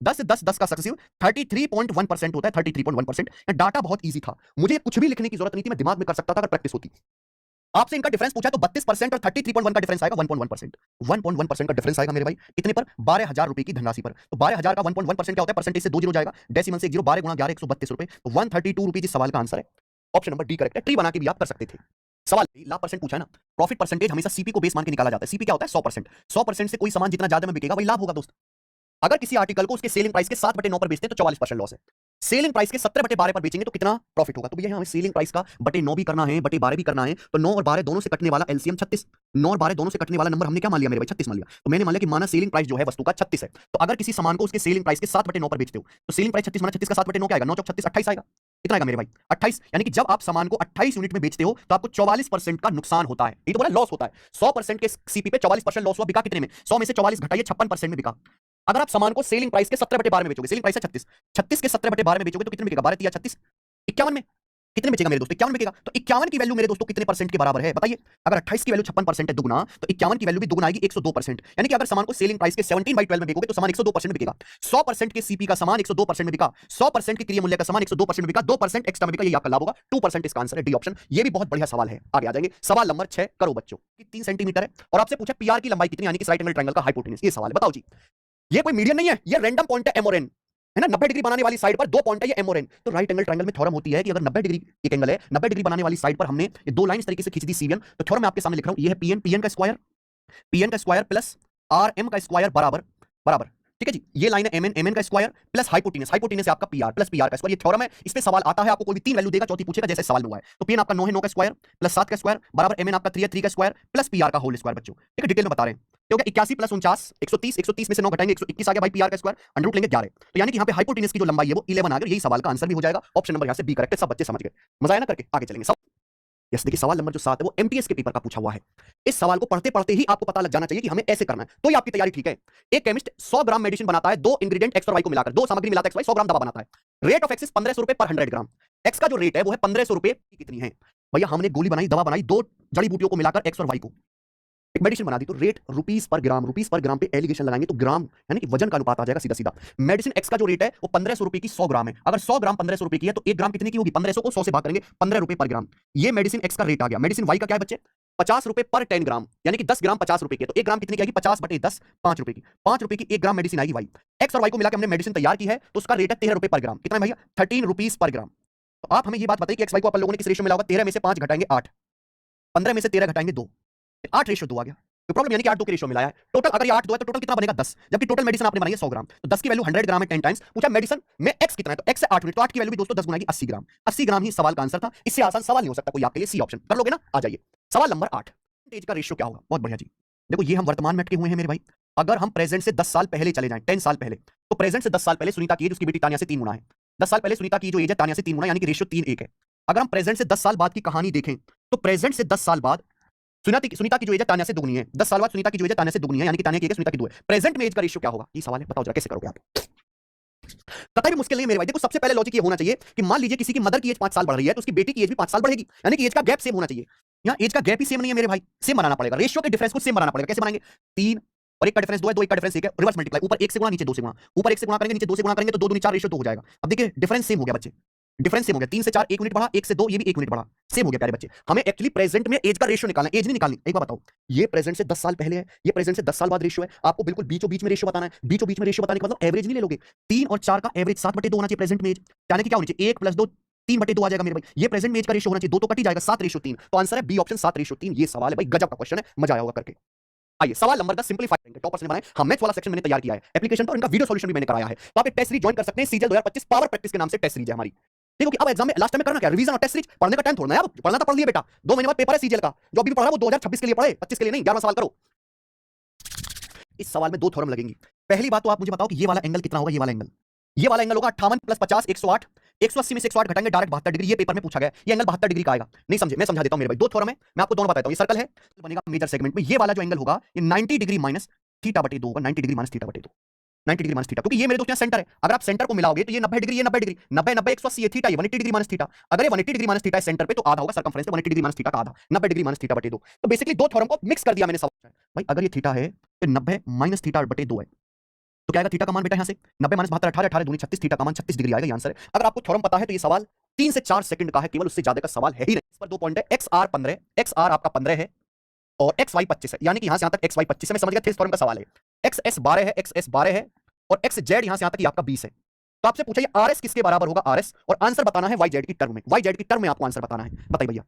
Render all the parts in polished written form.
10 से 10 10 का सक्सेसिव 33.1% होता है, 33.1%। डाटा बहुत ईजी था, मुझे कुछ भी लिखने की जरूरत नहीं थी, मैं दिमाग में कर सकता था अगर प्रैक्टिस होती। आपसे इनका डिफरेंस पूछा तो 32% और 33.1 का डिफरेंस आएगा 1.1%। 1.1% का डिफरेंस आएगा मेरे भाई कितने पर? 12,000 रुपए की धनराशि पर। तो 12,000 का 1.1% क्या होता है? परसेंटेज से 2 जीरो जाएगा, डेसिमल से 1 जीरो, 12 गुणा 11 132 रुपए, तो 132 रुपए इस सवाल का आंसर है। ऑप्शन नंबर डी करेक्ट है। ट्री बना के भी आप कर सकते थे। सवाल लाभ परसेंट पूछा है ना, प्रॉफिट परसेंटेज हमेशा सीपी को बेस मान के निकाला जाता है। सीपी क्या होता है? 100%। 100% से कोई सामान जितना ज्यादा में बिकेगा वही लाभ होगा दोस्त। अगर किसी आर्टिकल को उसके सेलिंग प्राइस के 7/9 पर बेचते हैं तो 44% लॉस है। सेलिंग प्राइस के 17/12 पर बेचेंगे तो कितना प्रॉफिट होगा? तो भैया हमें सेलिंग प्राइस का बटे 9 भी करना है, बटे 12 भी करना है, तो 9 और 12 दोनों से कटने वाला एलसीएम 36। 9 और 12 दोनों से कटने वाला नंबर हमने क्या मान लिया मेरे भाई? 36 मान लिया। तो मैंने मान लिया कि माना सेलिंग प्राइस जो है वस्तु का 36 है, तो अगर किसी सामान को उसके सेलिंग प्राइस के 7/9 पर बेचते हो तो सेलिंग प्राइस 36 माना 36 का 7/9 क्या आएगा? 9 चौक 36 28 आएगा। कितना आएगा मेरे भाई? 28। यानी कि जब आप सामान को 28 यूनिट में बेचते हो तो आपको 44% का नुकसान होता है। ये तो बोला लॉस होता है। 100% के सीपी पे 44% लॉस हुआ, बिका कितने में? 100 में से 44 घटाइए, 56% में बिका। अगर आप सामान को सेलिंग प्राइस के 17/12 में बेचोगे, सेलिंग प्राइस है 36, 36 के 17/12 में बेचोगे तो कितने में बिकेगा? 12 या 36, 51 में। कितने में बेचेगा मेरे दोस्तों? 51 में बिकेगा। तो 51 की वैल्यू मेरे दोस्तों कितने परसेंट के बराबर है बताइए? अगर 28 की वैल्यू 56% है दुगुना, तो 51 की वैल्यू भी दुगुना आएगी 102%। यानी कि अगर सामान को सेलिंग प्राइस के 17/12 में बेचोगे तो सामान 102% में बिकेगा। 100% के सीपी का सामान 102% में बिका, 100% के क्रिया मूल्य का सामान 102% में बिका, 2% एक्स्ट्रा में बिका, ये आपका लाभ होगा। 2% इसका आंसर है डी ऑप्शन। ये भी बहुत बढ़िया सवाल है। आगे आ जाएंगे। सवाल नंबर 6 करो बच्चों। 3 सेंटीमीटर है और आपसे पूछा पीआर की लंबाई कितनी, यानी कि राइट एंगल ट्रायंगल का हाइपोटेन्यूज। ये सवाल है, बताओ जी। ये कोई मीडियन नहीं है, ये रैंडम पॉइंट है एम और एन, है ना। 90 डिग्री बनाने वाली साइड पर 2 पॉइंट है, ये एम और एन। तो राइट एंगल ट्रायंगल में थ्योरम होती है कि अगर 90 डिग्री एक एंगल है, 90 डिग्री बनाने वाली साइड पर हमने ये 2 लाइन इस तरीके से खींच दी सीवियन, तो थ्योरम मैं आपके सामने लिख रहा हूं। ये है पीएन, पीएन का स्क्वायर, पीएन का स्क्वायर प्लस आरएम का स्क्वायर बराबर बराबर, ठीक है जी। ये लाइन है एमएन, एमएन का स्क्वायर प्लस हाइपोटेनस, हाइपोटेनस है आपका पीआर प्लस पीआर का स्क्वायर। ये थ्योरम है, इस पे सवाल आता है, आपको कोई भी 3 वैल्यू देगा, चौथी पूछेगा, जैसे सवाल में हुआ है। तो पीएन आपका 9 है, 9 का स्क्वायर प्लस 7 का स्क्वायर बराबर एमएन आपका 3 है, 3 का स्क्वायर प्लस पीआर का होल स्क्वायर बच्चों, ठीक है। डिटेल में बता रहे हैं। तो क्या 81 प्लस 49 130, 130 में से 9 घटाएंगे 121 आ गया भाई, पीआर का स्क्वायर, अंडर रूट लेंगे 11। तो यानी कि यहां पे हाइपोटेनस की जो लंबाई है वो 11 आ गई। यही सवाल का आंसर भी हो जाएगा। ऑप्शन नंबर यहां से बी करेक्ट है। सब बच्चे समझ गए, मजा आया ना करके? आगे चलेंगे। यस, देखिए सवाल नंबर जो 7 है वो एमटीएस के पेपर का पूछा हुआ है। इस सवाल को पढ़ते पढ़ते ही आपको पता लग जाना चाहिए कि हमें ऐसे करना है, तो ये आपकी तैयारी ठीक है। एक केमिस्ट 100 ग्राम मेडिसिन बनाता है, 2 इंग्रेडिएंट एक्स और वाई को मिलाकर, 2 सामग्री मिलाता है, एक्स वाई 100 ग्राम दवा बनाता है। रेट ऑफ एक्स 1500 रुपए पर 100 ग्राम। एक्स का जो रेट है वो है 1500 रुपए की कितनी है भैया? हमने गोली बनाई, दवा बनाई, 2 जड़ी बूटियों को मिलाकर एक्स और वाई को एक मेडिसिन बना दी, तो रेट रुपीस पर ग्राम पे एलिगेशन लगाएंगे तो ग्राम यानी कि वजन का अनुपात आ जाएगा सीधा सीधा। मेडिसिन एक्स का जो रेट है वो 1500 रुपए की 100 ग्राम है। अगर 100 ग्राम 1500 रुपए की है तो 1 ग्राम कितने की होगी? 1500 को 100 से भाग करेंगे, 15 रुपए पर ग्राम। ये मेडिसिन एक्स का रेट आ गया। मेडिसिन वाई का क्या है बच्चे? 50 रुपए पर 10 ग्राम, यानी कि 10 ग्राम 50 रुपए की है, तो 1 ग्राम कितनी की आएगी? 50/10 5 रुपए की। 5 रुपए की 1 ग्राम मेडिसिन आएगी वाई। एक्स और वाई को मिलाकर हमने मेडिसिन तैयार की है, तो उसका रेट है 13 रुपए पर ग्राम। कितना है भैया? 13 रुपीस पर ग्राम। तो आप हमें ये बात बताइए कि एक्स वाई को अपन लोगों ने किस रेशियो में मिला होगा? 13 में से 5 घटाएंगे 8, 15 में से 13 घटाएंगे 2, 8 रेशियो 2 आ गया। तो प्रॉब्लम यानी कि 8 2 के रेशियो मिलाया है। टोटल अगर ये 8 2 है तो टोटल कितना बनेगा? 10, जबकि टोटल मेडिसिन आपने बनाई है 100 ग्राम, तो 10 की वैल्यू 100 ग्राम है 10 टाइम्स। पूछा मेडिसिन में एक्स कितना है, तो एक्स है 8 यूनिट, तो 8 की वैल्यू भी दोस्तों 10 गुना की 80 ग्राम। 80 ग्राम ही सवाल का आंसर था। इससे आसान सवाल नहीं हो सकता कोई आपके लिए। सी ऑप्शन कर लोगे ना? आ जाइए सवाल नंबर 8। परसेंटेज का रेशियो क्या होगा? बहुत बढ़िया जी। देखो ये हम वर्तमान में अटके हुए हैं मेरे भाई। अगर हम प्रेजेंट से 10 साल पहले चले जाएं, 10 साल पहले, तो प्रेजेंट से 10 साल पहले सुनीता की एज उसकी बेटी तानिया से 3 गुना है। 10 साल पहले सुनीता की जो एज है तानिया से 3 गुना, यानी कि रेशियो 3:1 है। अगर हम प्रेजेंट से 10 साल बाद की कहानी देखें तो प्रेजेंट से 10 साल बाद सुनीता की जो एज है तानिया से दुगनी है। 10 साल बाद सुनीता की जो एज है तानिया से दुगनी है, यानी कि तानिया की एज सुनीता की 2 है। प्रेजेंट में एज का रेशियो क्या होगा? ये सवाल है, बताओ जरा कैसे करोगे आप? कतई भी मुश्किल नहीं मेरे भाई। देखो सबसे पहले लॉजिक ये होना चाहिए कि मान लीजिए किसी की मदर की एज 5 साल बढ़ रही है तो उसकी बेटी की एज भी 5 साल बढ़ेगी, यानी कि एज का गैप सेम होना चाहिए। यहाँ एज का गैप ही सेम नहीं है मेरे भाई, सेम बनाना पड़ेगा। रेशियो के डिफरेंस को सेम बनाना पड़ेगा। कैसे बनाएंगे? 3 और 1 का डिफरेंस 2 है, 2 1 का डिफरेंस 1 है, रिवर्स मल्टीप्लाई, ऊपर 1 से गुणा नीचे 2 से गुणा, ऊपर 1 से गुणा करेंगे नीचे 2 से गुणा करेंगे तो 2 दूनी 4 रेशियो 2 हो जाएगा। अब देखिए डिफरेंस सेम हो गया बच्चे, डिफरेंस सेम हो गया। 3 से 4 1 यूनिट बढ़ा, 1 से 2 ये भी 1 यूनिट बढ़ा, सेम हो गया प्यारे बच्चे। हमें एक्चुअली प्रेजेंट में एज का रेशियो निकालना है, एज नहीं निकालनी। एक बात बताओ, ये प्रेजेंट से 10 साल पहले है, ये प्रेजेंट से 10 साल बाद रेशियो है। आपको बिल्कुल बीचों बीच में रेशियो बताना है। बीचों बीच में रेशियो बताने का मतलब एवरेज नहीं ले लोगे। 3 और 4 का एवरेज 7/2 होना चाहिए प्रेजेंट में एज, यानी कि क्या होनी चाहिए? 1 + 2 3/2 आ जाएगा मेरे भाई। ये प्रेजेंट में एज का रेशियो होना चाहिए, 2 तो कट ही जाएगा, 7:3। तो आंसर है बी ऑप्शन 7:3। ये सवाल है भाई, गजब का क्वेश्चन है, मजा आया होगा करके। आइए सवाल नंबर 10 सिंपलीफाई करेंगे। टॉपर्स ने बनाए, हम मैथ्स वाला सेक्शन मैंने तैयार किया है, एप्लीकेशन पर इनका वीडियो सॉल्यूशन भी मैंने कराया है। तो आप एक टेस्ट सीरीज ज्वाइन कर सकते हैं, सीजल 2025 पावर प्रैक्टिस के नाम से टेस्ट सीरीज है हमारी। देखो कि अब एग्जाम में लास्ट टाइम में करना क्या? रिवीजन और टेस्ट सीरीज। पढ़ने का टाइम थोड़ा ना यार, पढ़ना तो पढ़ लिया बेटा, 2 महीने बाद पेपर है सीजल का, जो अभी भी पढ़ रहा है वो 2026 के लिए पढ़े, 25 के लिए नहीं। 11वां सवाल करो। इस सवाल में 2 थ्योरम लगेंगी। पहली बात तो आप मुझे बताओ कि ये वाला एंगल कितना होगा? ये वाला एंगल होगा 58 + 50 108। 180 में से 108 घटाएंगे डायरेक्ट 72 डिग्री। ये पेपर में पूछा गया, ये एंगल 72 डिग्री का आएगा। नहीं समझे? मैं समझा देता हूं मेरे भाई। 2 थ्योरम है, मैं आपको दोनों बताता हूं। ये सर्कल है, तो बनेगा मेजर सेगमेंट में। ये वाला जो एंगल होगा ये 90 डिग्री माइनस थीटा/2 होगा, 90 degree minus थीटा/2, 90 degree minus theta, क्योंकि ये मेरे दोस्त यहाँ सेंटर है। अगर आप सेंटर को मिलाओगे तो ये 90 डिग्री, ये 90 डिग्री, 90 90 180 ये थीटा, ये 180 डिग्री माइनस थीटा। अगर ये 180 डिग्री माइनस थीटा है सेंटर पे तो आधा होगा सर्कमफ्रेंस पे 180 डिग्री माइनस थीटा का आधा, 90 डिग्री माइनस थीटा/2। तो बेसिकली 2 थ्योरम को मिक्स कर दिया मैंने सवाल में। भाई अगर ये थीटा है तो 90 माइनस थीटा/2 है, तो क्या आएगा थीटा का मान बेटा यहां से 90 माइनस 72 18 18 दूनी 36 थीटा का मान 36 डिग्री आएगा ये आंसर है। अगर आपको थ्योरम पता है तो ये सवाल 3 से 4 सेकंड का है, केवल उससे ज्यादा का सवाल है ही नहीं। इस पर 2 पॉइंट है, एक्स आर 15, एक्स आर आपका 15 है और एक्स वाई 25 है, यानी कि यहां से यहां तक एक्स वाई 25 है। मैं समझ गया थेस थ्योरम का सवाल है। एक्स एस 12 है, एक्स एस 12 है और एक्स जेड यहां से यहां तक ये आपका 20 है। तो आपसे पूछा ये आर एस किसके बराबर होगा, आर एस, और आंसर बताना है वाई जेड की टर्म में। वाई जेड की टर्म में आपको आंसर बताना है। बताइए भैया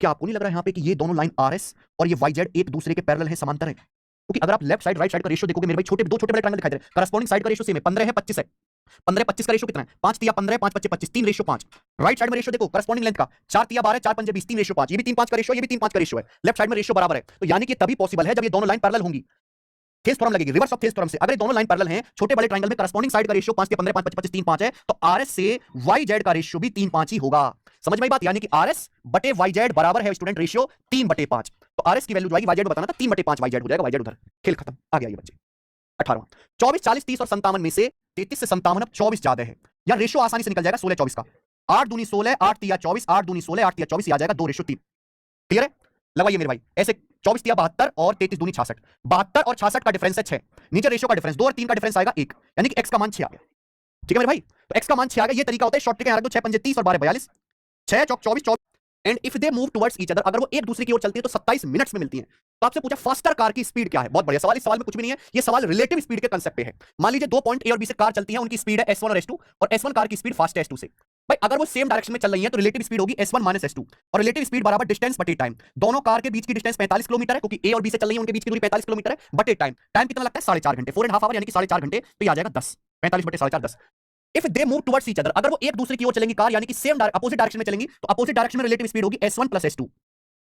क्या आपको नहीं लग रहा है यहाँ पे कि ये दोनों लाइन आर एस और ये वाई जेड एक दूसरे के पैरेलल है, समांतर है? क्योंकि अगर आप लेफ्ट साइड राइट साइड का रेशियो देखोगे मेरे भाई, छोटे दो छोटे बड़े ट्रायंगल दिखाई दे रहे हैं, करस्पॉन्डिंग साइड का रेशियो सेम है, 15 है 25 है। 15 25 का रेशियो कितना है, 5 तिया 15 5 25 25, 3 रेशियो 5। राइट साइड में रेशियो देखो करस्पॉन्डिंग लेंथ का, 4 तिया 12 4 5 20, 3 रेशियो 5। ये भी 3 5 का रेशियो, ये भी 3 5 का रेशियो है, लेफ्ट साइड में रेशियो बराबर है। तो यानी कि तभी पॉसिबल है जब ये दोनों लाइन पैरेलल होंगी। थेस थ्योरम लगेगी, रिवर्स ऑफ थेस थ्योरम से। अगर ये दोनों लाइन पैरेलल हैं छोटे बड़े ट्रायंगल में, करस्पॉन्डिंग साइड का रेशियो 5 के 15 5 25 3 5 है, तो आरएस से वाई जेड का रेशियो भी 3 5 ही होगा। समझ में आई बात? यानी कि आरएस बटे वाई जेड बराबर है स्टूडेंट रेशियो 3 बटे 5। तो आरएस की वैल्यू जो आएगी वाई जेड बताना था, 3 बटे 5 वाई जेड हो जाएगा। वाई जेड उधर, खेल खत्म, आ गया ये बच्चे। 18वां 24 40 30 और 57 में से 33 से 57 अब 24 ज्यादा है, या रेशियो आसानी से निकल जाएगा 16 24 का। 8 दूनी 16 8 तिया 24, 8 दूनी 16 8 तिया 24, आ जाएगा 2 रेशियो 3। क्लियर है? लगाइए मेरे भाई ऐसे, 24 तिया 72 और 33 दूनी 66। 72 और 66 का डिफरेंस है 6, नीचे रेशियो का डिफरेंस 2 और 3 का डिफरेंस आएगा 1, यानी कि x का मान 6 आ गया। ठीक है मेरे भाई, तो x का मान 6 आ गया। ये तरीका होता है शॉर्ट ट्रिक, यहां रख दो 6 पंजे 30 और 12 42, 6 चौक 24 24। And if they move towards each other, अगर वो एक दूसरे की ओर चलती है तो 27 मिनट्स में मिलती है। तो आपसे पूछा फास्टर कार की स्पीड क्या है। बहुत बढ़िया सवाल, इस सवाल में कुछ भी नहीं है, ये सवाल रिलेटिव स्पीड के कांसेप्ट पे है। मान लीजिए 2 पॉइंट ए और बी से कार चलती है, उनकी स्पीड है s1 और s2, और s1 कार की स्पीड फास्ट है s2 से। भाई अगर वो सेम डायरेक्शन में चल रही है तो रिलेटिव स्पीड होगी s1 माइनस s2, और रिलेटिव स्पीड बराबर डिस्टेंस बटे टाइम। दोनों कार के बीच की डिस्टेंस 45 किलोमीटर है, क्योंकि ए और बी से चल रही है, उनके बीच की दूरी 45 किलोमीटर है, बटे टाइम। टाइम कितना लगता है 4.5 घंटे, 4.5 आवर, यानी कि 4.5 घंटे। तो ये आ जाएगा 10, 45 बटे 4.5 10। If they move towards each other, अगर वो एक दूसरे की ओर चलेंगी कार, यानी कि सेम अपोजिट डायरेक्शन में चलेंगी, तो अपोजिट डायरेक्शन में रिलेटिव स्पीड होगी s1 प्लस s2,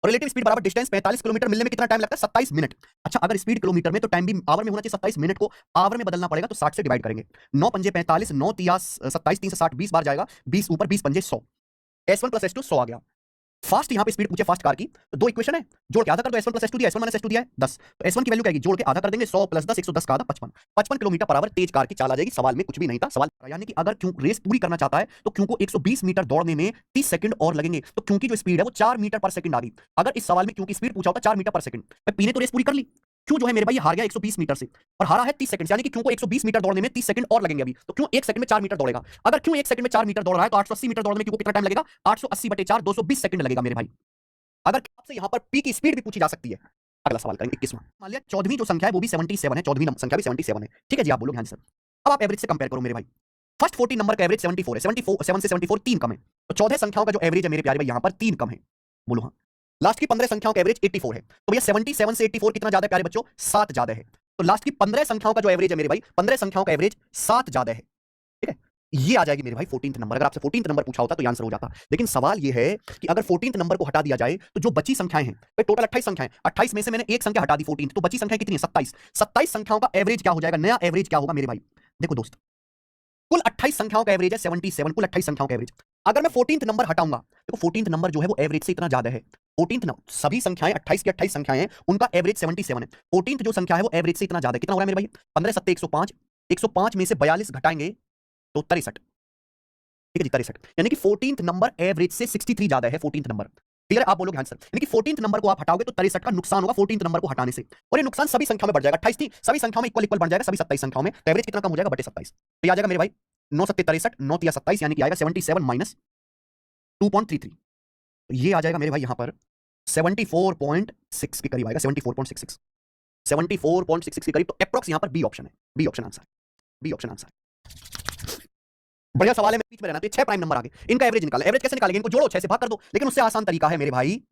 और रिलेटिव स्पीड बराबर डिस्टेंस 45 किलोमीटर। मिलने में कितना टाइम लगता है 27 मिनट। अच्छा अगर स्पीड किलोमीटर में तो टाइम भी आवर में होना चाहिए, 27 मिनट को आवर में बदलना पड़ेगा, तो 60 से डिवाइड करेंगे। 9 पंजे 45, 9 तिया 27, 3 से 60, 20 बार जाएगा, 20 ऊपर 20 पंजे 100, s1 प्लस s2 100 आ गया। फास्ट यहां पे स्पीड पूछे फास्ट कार की, तो दो इक्वेशन है, जोड़ के आधा कर दो, s1 प्लस s2 दिया, s1 माइनस s2 दिया है 10, तो s1 की वैल्यू क्या आएगी, जोड़ के आधा कर देंगे, 100 प्लस 10 110 का आधा 55, 55 किलोमीटर पर आवर तेज कार की चाल आ जाएगी। सवाल में कुछ भी नहीं था, सवाल यानी कि अगर क्यों रेस पूरी करना चाहता है तो क्यों को 120 मीटर दौड़ने में 30 सेकंड और लगेंगे, तो क्योंकि जो स्पीड है वो 4 मीटर पर सेकंड आ गई। अगर इस सवाल में क्योंकि स्पीड पूछा होता 4 मीटर पर सेकंड, मैं पीने तो रेस पूरी कर ली, क्यों जो है मेरे भाई हार गया 120 मीटर से, और हारा है 30 सेकंड, यानी कि क्यों को 120 मीटर दौड़ने में 30 सेकंड और लगेंगे अभी, तो क्यों 1 सेकंड में 4 मीटर दौड़ेगा। अगर क्यों 1 सेकंड में 4 मीटर दौड़ रहा है तो 880 मीटर दौड़ने में क्यों को कितना टाइम लगेगा, 880 बटे 4 220 सेकंड लगेगा मेरे भाई। अगर आपसे यहां पर पी की स्पीड भी पूछी जा सकती है। अगला सवाल करेंगे 21वां। मान लिया 14वीं जो संख्या है वो भी 77 है, 14वीं संख्या भी 77 है। ठीक है जी, आप बोलो ध्यान से। अब आप एवरेज से कंपेयर करो मेरे भाई। फर्स्ट 14 नंबर का एवरेज 74 है, 74 7 से 74 3 कम है, तो 14 संख्याओं का जो एवरेज है मेरे प्यारे भाई यहां पर 3 कम है। बोलो हाँ। लास्ट की 15 संख्याओं का एवरेज 84 है, तो भैया 77 से 84 कितना ज्यादा है प्यारे बच्चों, 7 ज्यादा है। तो लास्ट की 15 संख्याओं का जो एवरेज है मेरे भाई, 15 संख्याओं का एवरेज 7 ज्यादा है। ठीक है, ये आ जाएगी मेरे भाई 14th नंबर। अगर आपसे 14th नंबर पूछा होता तो ये आंसर हो जाता, लेकिन सवाल ये है कि अगर 14th नंबर को हटा दिया जाए तो जो बची संख्याएं हैं, टोटल 28 संख्याएं, 28 में से मैंने एक संख्या हटा दी 14th, तो बची संख्या कितनी है 27। 27 संख्याओं का एवरेज क्या हो जाएगा, नया एवरेज क्या होगा मेरे भाई। देखो दोस्त, कुल 28 संख्याओं का एवरेज है 77, कुल 28 संख्याओं का एवरेज। अगर मैं 14th नंबर हटाऊंगा, देखो 14th नंबर जो है वो एवरेज से इतना ज्यादा है। 14th नंबर, सभी संख्याएं 28 की 28 संख्याएं हैं, उनका एवरेज 77 है। 14th जो संख्या है वो एवरेज से इतना ज्यादा है। कितना हो रहा है मेरे भाई, 15 7 105, 105 में से 42 घटाएंगे तो 63। ठीक है जी 63, यानी कि 14th नंबर एवरेज से 63 ज्यादा है 14th नंबर। क्लियर, आप बोलोगे आंसर, यानी कि 14th नंबर को आप हटाओगे तो 63 का नुकसान होगा 14th नंबर को हटाने से, और ये नुकसान सभी संख्याओं में बढ़ जाएगा। 28 थी, सभी संख्याओं में इक्वल इक्वल बढ़ जाएगा, सभी 27 संख्याओं में, तो एवरेज कितना कम हो जाएगा, बटे 27। तो ये आ जाएगा मेरे भाई 9 7 63, 9 तिया 27, यानी कि आएगा 77 माइनस 2.33। ये आ जाएगा मेरे भाई यहां पर 74.6 के करीब आएगा, 74.66, 74.66 के करीब। तो अप्रॉक्स यहां पर बी ऑप्शन है, B option answer, B option answer. बढ़िया सवाल है, मैं बीच में रहना, तो 6 प्राइम नंबर आगे, इनका एवरेज निकालना। एवरेज कैसे निकालेंगे, इनको जोड़ो 6 से भाग कर दो, लेकिन उससे आसान तरीका है मेरे भाई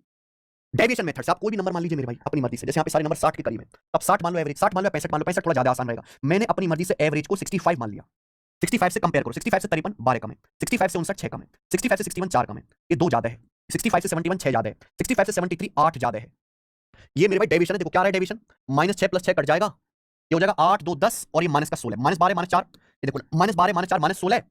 डेविएशन मेथड से। आप कोई भी नंबर मान लीजिए मेरे भाई अपनी मर्जी से, जैसे यहाँ पे सारे नंबर 60 के करीब है, अब 60 मान लो एवरेज, 60 मान लो 65 मान लो, 65 थोड़ा ज्यादा आसान रहेगा। मैंने अपनी मर्जी से एवरेज को 65 मान लिया, 65 से कंपेयर करो, 65 से 53 12 कम है, 65 से 59 6 कम है, 65 से 61 4 कम है, ये 2 ज्यादा है, 65 से 71 6 ज्यादा है, 65 से 73 8 ज्यादा है। ये मेरे भाई डेविएशन है। देखो क्या रहा है डेविएशन, -6 + 6 कट जाएगा, ये हो जाएगा 8 2 10, और ये माइनस का 16, -12 -4, ये देखो -12 -4 -16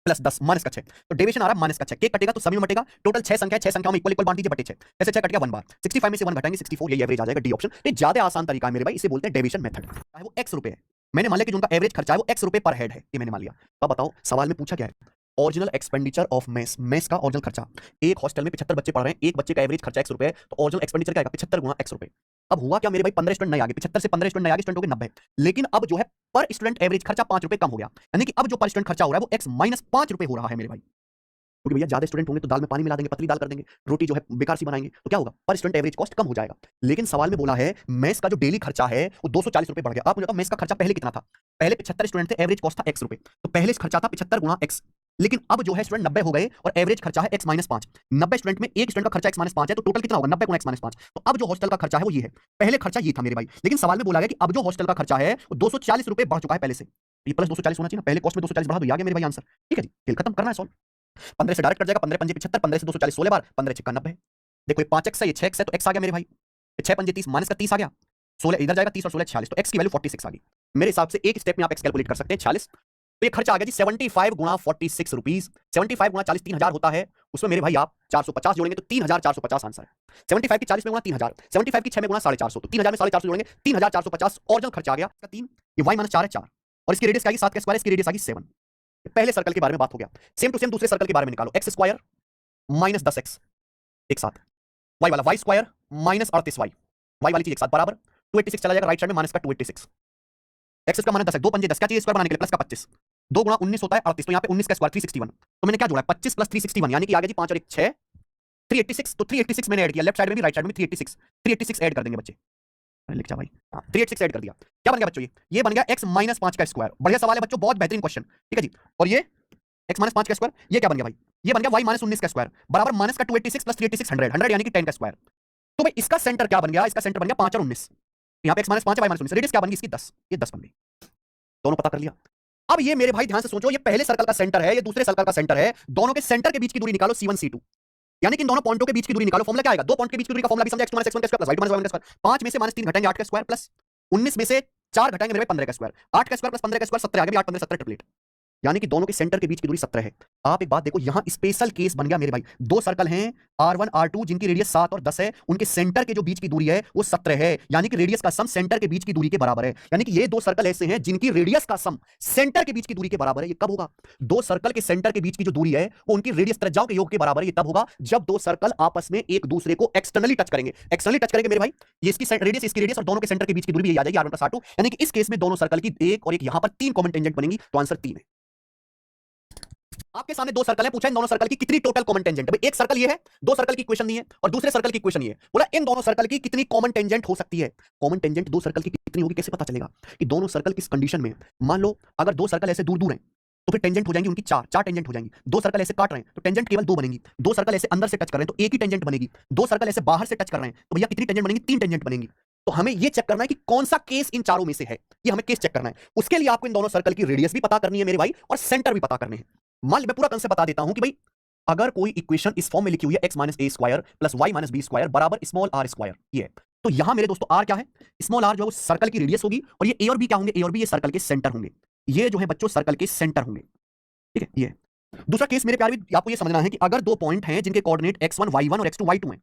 प्लस 10 माइनस का 6, तो डेविएशन आ रहा है माइनस का 6। केक कटेगा तो सभी में बटेगा, टोटल 6 संख्या, 6 संख्याओं में इक्वल इक्वल बांट दीजिए, बटे 6, ऐसे 6 कट गया 1 बार, 65 में से 1 घटाएंगे 64, ये एवरेज आ जाएगा, डी ऑप्शन। ये ज्यादा आसान तरीका है मेरे भाई, इसे बोलते हैं डेविएशन मेथड। चाहे वो x रुपए है, मैंने मान लिया कि जो उनका एवरेज खर्चा है वो x रुपए पर हेड है, ये मैंने मान लिया। अब बताओ सवाल में पूछा क्या है, original expenditure of mess, mess का ओरिजिनल खर्चा। एक हॉस्टल में 75 बच्चे पढ़ रहे हैं, एक बच्चे का एवरेज खर्चा x रुपए है, तो ओरिजिनल एक्सपेंडिचर क्या आएगा 75 गुणा x रुपए। अब हुआ क्या मेरे भाई, 15 स्टूडेंट नए आ गए, 75 से 15 स्टूडेंट नए आ गए, स्टूडेंट हो गए 90। लेकिन अब जो है पर स्टूडेंट एवरेज खर्चा 5 रुपए कम हो गया, यानी कि अब जो पर स्टूडेंट खर्चा हो रहा है वो x माइनस 5 रुपए हो रहा है मेरे भाई। क्योंकि भैया ज्यादा स्टूडेंट होंगे तो दाल में पानी मिला देंगे, पतली दाल कर देंगे, रोटी जो है बेकार सी बनाएंगे, तो क्या होगा, पर स्टूडेंट एवरेज कॉस्ट कम हो जाएगा। लेकिन सवाल में बोला है मेस का जो डेली खर्चा है वो 240 रुपए बढ़ गया। आप मुझे बताओ मेस का खर्चा पहले कितना था, पहले 75 स्टूडेंट थे, एवरेज कॉस्ट था x रुपए, तो पहले खर्चा था 75 गुणा x। लेकिन अब जो है स्टूडेंट 90 हो गए और एवरेज खर्चा है x माइनस 5। 90 स्टूडेंट में एक स्टूडेंट का खर्चा x माइनस 5 है, तो टोटल कितना होगा 90 गुणा x माइनस 5। तो अब जो हॉस्टल का खर्चा है वो ये है, पहले खर्चा ये था मेरे भाई, लेकिन सवाल में बोला गया कि अब जो हॉस्टल का खर्चा है वो 240 रुपए बढ़ चुका है पहले से। ये प्लस 240 होना चाहिए ना, पहले कॉस्ट में 240 बढ़ा दो, आ गया मेरे भाई आंसर। ठीक है जी, खेल खत्म करना है सॉल्व। 15 से डायरेक्ट कट जाएगा, 15 पंजे 75, 15 से 240 16 बार, 15 छिक्का 90। देखो ये 5x है, ये 6x है, तो x आ गया मेरे भाई, 6 पंजे 30 माइनस का 30 आ गया, 16 इधर जाएगा, 30 और 16 46, तो x की वैल्यू 46 आ गई। मेरे हिसाब से एक स्टेप में आप x कैलकुलेट कर सकते हैं 46। तो ये खर्चा आ गया जी 75 गुणा 46 रुपीज, 75 गुणा 40 3000 होता है, उसमें मेरे भाई आप 450 जोड़ेंगे तो 3450 आंसर है। 75 की 40 में गुणा 3000, 75 की 6 में गुणा 450, तो 3000 में 450 जोड़ेंगे 3450 ओरिजिनल खर्चा आ गया इसका 3। ये y माइनस 4 है 4, और इसकी रेडियस क्या आएगी 7 का स्क्वायर, इसकी रेडियस आ गई 7। पहले सर्कल के बारे में बात हो गया, सेम टू सेम दूसरे सर्कल के बारे में निकालो, एक्स स्क्वायर माइनस 10x एक साथ, वाई वाला Y square minus 38y, Y वाली चीज एक साथ बराबर 286 चला जाएगा राइट साइड में, माइनस का 286, एक्स का माइनस 10 है, 2 पंजे 10 क्या चाहिए स्क्वायर बनाने के लिए, प्लस का 25, 2 गुणा 19 होता है 38, तो यहाँ पे 19 का स्क्वायर 361, तो मैंने क्या जोड़ा 25 प्लस 361, यानी कि आ गया जी 5 और 1 6 386, तो 386 मैंने ऐड किया, लेफ्ट साइड में भी राइट साइड में 386 ऐड कर देंगे बच्चे, लिख जा भाई, हाँ 386 ऐड कर दिया, क्या बन गया बच्चों, ये बन गया x माइनस 5 का स्क्वायर। बढ़िया सवाल है बच्चों, बहुत बेहतरीन क्वेश्चन, ठीक है जी। और ये x माइनस 5 का स्क्वायर, ये क्या बन गया भाई, ये बन गया y माइनस 19 का स्क्वायर बराबर माइनस का 286 प्लस 386 100 यानी कि 10 का स्क्वायर। तो भाई इसका सेंटर क्या बन गया, इसका सेंटर बन गया 5 और 19, यहाँ पे x minus 5 y minus 19, radius क्या बन गई इसकी 10, ये 10 बन गई, दोनों पता कर लिया। अब ये मेरे भाई ध्यान से सोचो, ये पहले सर्कल का सेंटर है, ये दूसरे सर्कल का सेंटर है, दोनों के सेंटर के बीच की दूरी निकालो c1 c2, यानी कि इन दोनों पॉइंटों के बीच की दूरी निकालो, फॉर्मूला क्या आएगा, दो पॉइंट के बीच की दूरी का फॉर्मूला भी समझा, x2 - x1 का स्क्वायर प्लस y2 - y1 का स्क्वायर, 5 में से -3 घटाएंगे 8 का स्क्वायर प्लस 19 में से 4 घटाएंगे मेरे भाई 15 का स्क्वायर, 8 का स्क्वायर प्लस 15 का स्क्वायर 17 आ गया, 8 15 17 ट्रिपलेट, यानी कि दोनों के सेंटर के बीच की दूरी 17 है। आप एक बात देखो, यहां स्पेशल केस बन गया मेरे भाई, दो सर्कल हैं R1 R2 जिनकी रेडियस 7 और 10 है, उनके सेंटर के जो बीच की दूरी है वो 17 है, यानी कि रेडियस का सम सेंटर के बीच की दूरी के बराबर है, यानी कि ये दो सर्कल ऐसे हैं जिनकी रेडियस का सम सेंटर के बीच की दूरी के बराबर है। ये कब होगा, दो सर्कल के सेंटर के बीच की जो दूरी है वो उनकी रेडियस त्रिज्याओं के योग के बराबर है। ये तब होगा जब दो सर्कल आपस में एक दूसरे को एक्सटर्नली टच करेंगे, एक्सटर्नली टच करेंगे मेरे भाई, ये इसकी रेडियस इसकी रेडियस और दोनों के सेंटर के बीच की दूरी भी आ जाएगी R1 + R2, यानी कि इस केस में दोनों सर्कल की एक और एक यहां पर 3 कॉमन टेंजेंट बनेंगी, तो आंसर 3 है। आपके सामने दो सर्कल है, पूछा इन दोनों सर्कल की कितनी टोटल कॉमन टेंजेंट है, एक सर्कल ये है, दो सर्कल की इक्वेशन नहीं है, और दूसरे सर्कल की इक्वेशन ये है, बोला इन दोनों सर्कल की कितनी कॉमन टेंजेंट हो सकती है। कॉमन टेंजेंट दो सर्कल की कितनी होगी कैसे पता चलेगा, कि दोनों सर्कल किस कंडीशन में, मान लो अगर दो सर्कल ऐसे दूर दूर हैं तो फिर टेंजेंट हो जाएंगी उनकी चार टेंजेंट हो जाएंगी, दो सर्कल ऐसे काट रहे हैं तो टेंजेंट केवल 2 बनेंगी, दो सर्कल ऐसे अंदर से टच कर रहे हैं तो एक ही टेंजेंट बनेगी, दो सर्कल ऐसे बाहर से टच कर रहे हैं तो भैया कितनी टेंजेंट बनेंगी, 3 टेंजेंट बनेंगी। तो हमें ये चेक करना है कि कौन सा केस इन चारों में से है, ये हमें केस चेक करना है। उसके लिए आपको इन दोनों सर्कल की रेडियस भी पता करनी है मेरे भाई, और सेंटर भी पता करने हैं। मान ली मैं पूरा कंसेप्ट बता देता हूं कि भाई अगर कोई इक्वेशन इस फॉर्म में लिखी हुई है x - a square plus y - b square बराबर स्मॉल r स्क्वायर, ये है, तो यहां मेरे दोस्तों r क्या है, स्मॉल r जो है वो सर्कल की रेडियस होगी, और ये a और b क्या होंगे, a और b ये सर्कल के सेंटर होंगे, ये जो है बच्चों सर्कल के सेंटर होंगे, ठीक है। ये दूसरा केस मेरे प्यारे भी आपको ये समझना है कि अगर दो पॉइंट हैं जिनके कोऑर्डिनेट x1 y1 और x2 y2 हैं,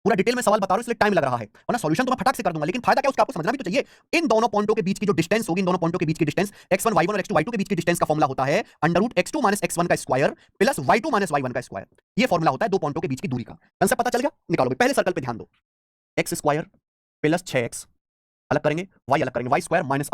पूरा डिटेल में सवाल बता रहा हूं इसलिए टाइम लग रहा है, वरना सॉल्यूशन तो मैं फटाक से कर दूंगा, लेकिन फायदा क्या उसका आपको समझना भी तो चाहिए। इन दोनों पॉइंटों के बीच की जो डिस्टेंस होगी, इन दोनों पॉइंटों के बीच की डिस्टेंस x1 y1 और x2 y2 के बीच की डिस्टेंस का फॉर्मूला होता है √x2 - x1 का स्क्वायर प्लस y2 - y1 का स्क्वायर। ये फॉर्मूला होता है दो पॉइंटों के बीच की दूरी का। कंसेप्ट पता चल गया, निकालो भाई। पहले सर्कल पे ध्यान दो, x स्क्वायर प्लस 6x अलग करेंगे, y अलग करेंगे, y स्क्वायर -8